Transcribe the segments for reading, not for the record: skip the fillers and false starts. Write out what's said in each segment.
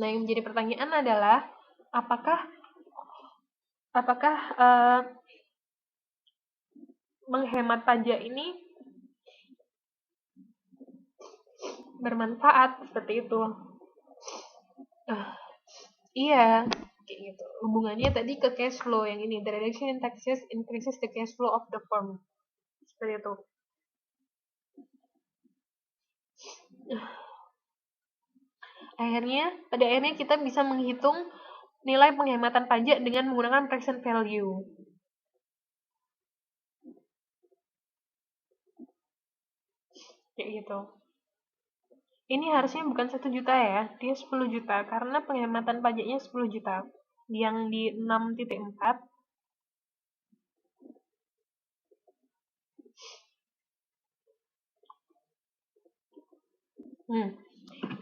Nah, yang menjadi pertanyaan adalah apakah menghemat pajak ini bermanfaat seperti itu? Iya, kayak gitu. Hubungannya tadi ke cash flow yang ini, the reduction in taxes increases the cash flow of the firm. Seperti itu. Pada akhirnya kita bisa menghitung nilai penghematan pajak dengan menggunakan present value. Kayak gitu. Ini harusnya bukan 1 juta ya, dia 10 juta karena penghematan pajaknya 10 juta. Yang di 6.4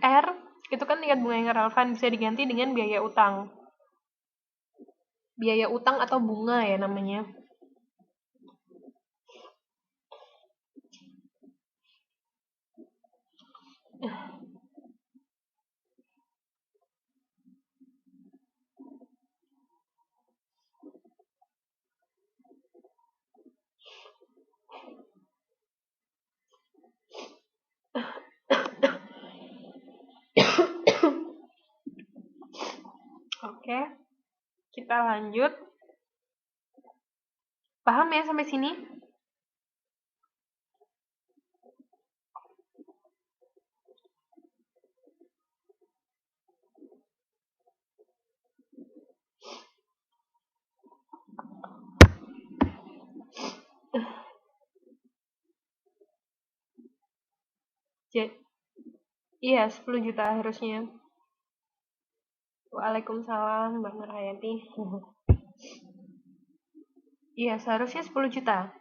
R itu kan tingkat bunga yang relevan, bisa diganti dengan biaya utang. Biaya utang atau bunga ya namanya. Oke, kita lanjut. Paham ya sampai sini? Iya, 10 juta harusnya. Waalaikumsalam, Mbak Nurhayati. Iya, seharusnya 10 juta.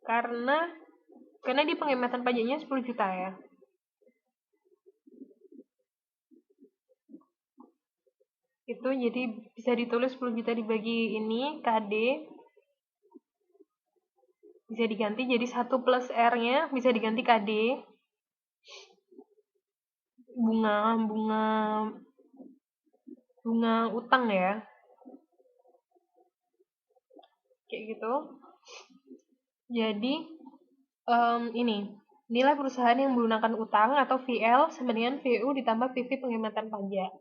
Karena di penghematan pajaknya 10 juta ya. Itu jadi bisa ditulis 10 juta dibagi ini, KD. Bisa diganti jadi 1 plus R-nya, bisa diganti KD. Bunga utang ya. Kayak gitu. Jadi, ini. Nilai perusahaan yang menggunakan utang atau VL sama dengan VU ditambah PV penghematan pajak.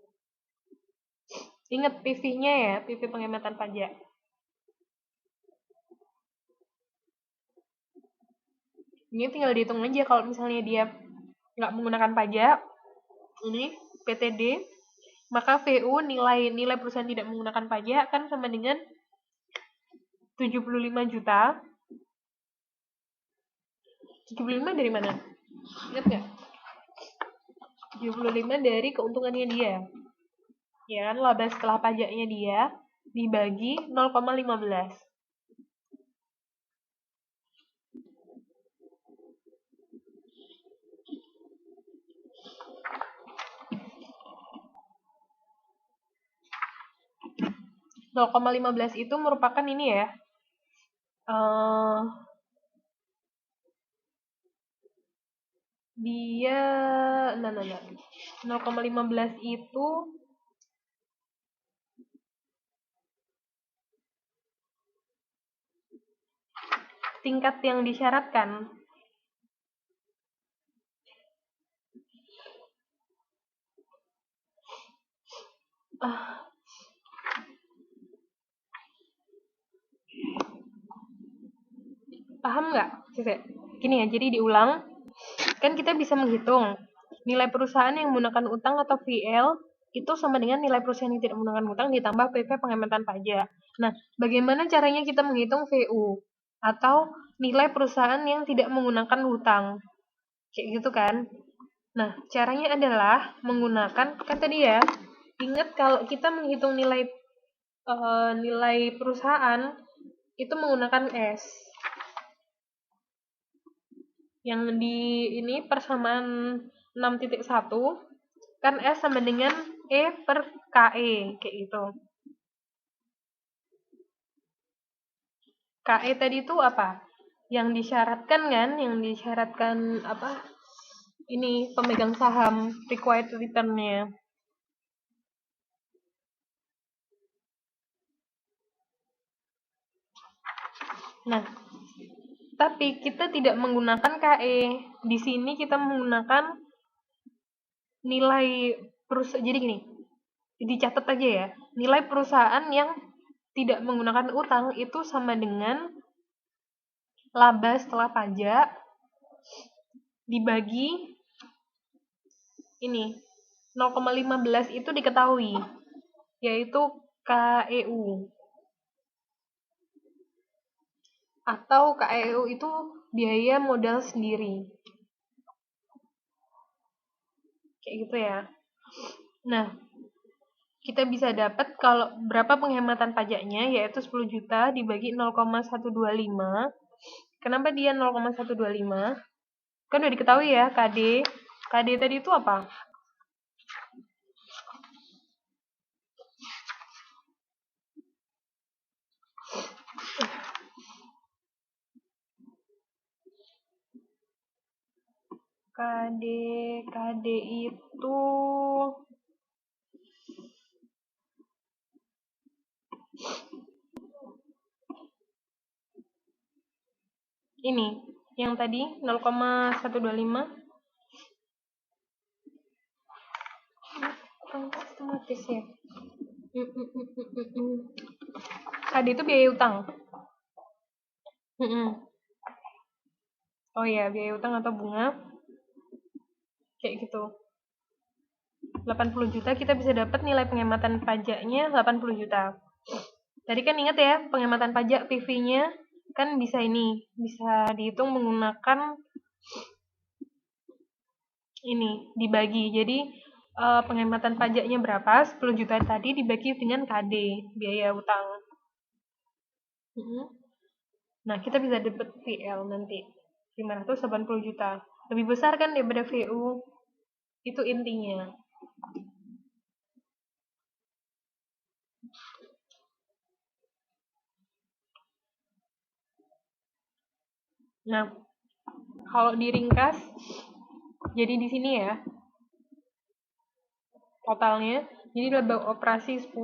Ingat PV-nya ya, PV penghematan pajak. Ini tinggal dihitung aja kalau misalnya dia nggak menggunakan pajak, ini PTD, maka VU nilai perusahaan tidak menggunakan pajak kan sama dengan 75 juta. 75 dari mana? Ingat nggak? 75 dari keuntungannya dia. Ya kan, laba setelah pajaknya dia dibagi 0,15. itu merupakan ini ya. Dia 0,15 itu tingkat yang disyaratkan. Paham nggak? Gini ya, jadi diulang. Kan kita bisa menghitung nilai perusahaan yang menggunakan utang atau VL itu sama dengan nilai perusahaan yang tidak menggunakan utang ditambah PV penghematan pajak. Nah, bagaimana caranya kita menghitung VU atau nilai perusahaan yang tidak menggunakan hutang? Kayak gitu kan? Nah, caranya adalah menggunakan, kan tadi ya, ingat kalau kita menghitung nilai perusahaan itu menggunakan S. Yang di ini persamaan 6.1 kan S sama dengan E per KE, kayak gitu. KE tadi itu apa? Yang disyaratkan kan? Yang disyaratkan apa? ini pemegang saham required return-nya. Nah, tapi kita tidak menggunakan KE. Di sini kita menggunakan nilai perusahaan. Jadi gini, dicatat aja ya. Nilai perusahaan yang tidak menggunakan utang itu sama dengan laba setelah pajak dibagi ini 0,15 itu diketahui, yaitu KEU. Atau KEU itu biaya modal sendiri. Kayak gitu ya. Nah, kita bisa dapat kalau berapa penghematan pajaknya, yaitu 10 juta dibagi 0,125. Kenapa dia 0,125? Kan udah diketahui ya, KD. KD tadi itu apa? KD itu ini, yang tadi 0,125. Otomatis ya. KD itu biaya utang. Oh iya, biaya utang atau bunga. Kayak gitu. 80 juta kita bisa dapat nilai penghematan pajaknya 80 juta. Tadi kan ingat ya, penghematan pajak PV-nya kan bisa ini, bisa dihitung menggunakan ini, dibagi. Jadi penghematan pajaknya berapa? 10 juta tadi dibagi dengan KD, biaya utang. Nah, kita bisa dapat VL nanti 580 juta. Lebih besar kan daripada VU. Itu intinya. Nah, kalau diringkas, jadi di sini ya, totalnya. Jadi laba operasi 10,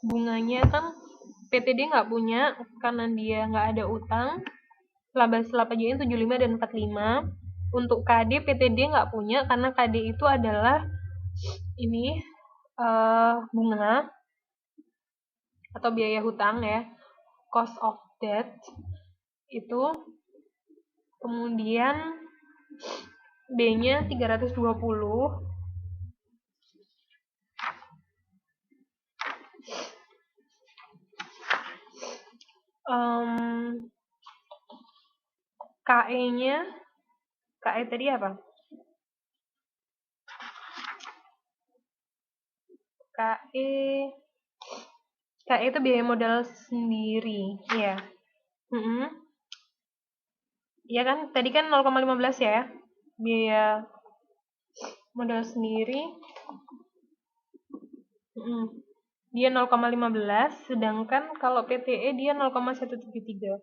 bunganya kan PTD nggak punya karena dia nggak ada utang. Laba setelah pajaknya 75 dan 45. Untuk KD, PTD nggak punya karena KD itu adalah ini bunga atau biaya hutang ya, cost of debt itu. Kemudian B-nya 320. KE-nya, KE tadi apa? KE itu biaya modal sendiri, ya. Iya kan, tadi kan 0,15 ya, biaya modal sendiri. Dia 0,15, sedangkan kalau PTE dia 0,173.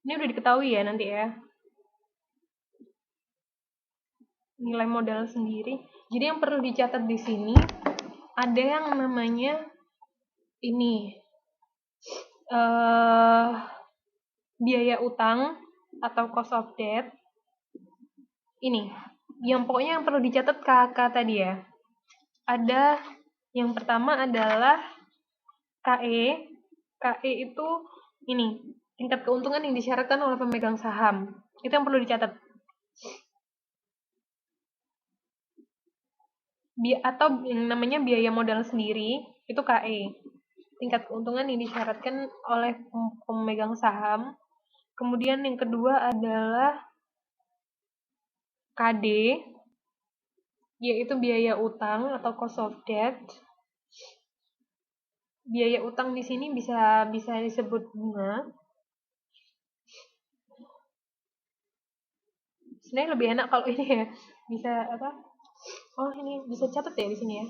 Ini udah diketahui ya nanti ya, nilai modal sendiri. Jadi yang perlu dicatat di sini ada yang namanya ini biaya utang atau cost of debt. Ini yang pokoknya yang perlu dicatat KK tadi ya. Ada yang pertama adalah KE. KE itu ini tingkat keuntungan yang disyaratkan oleh pemegang saham. Itu yang perlu dicatat. Atau yang namanya biaya modal sendiri, itu KE. Tingkat keuntungan yang disyaratkan oleh pemegang saham. Kemudian yang kedua adalah KD, yaitu biaya utang atau cost of debt. Biaya utang di sini bisa disebut bunga. Sebenarnya lebih enak kalau ini ya, bisa apa? Oh, ini bisa catat ya di sini ya.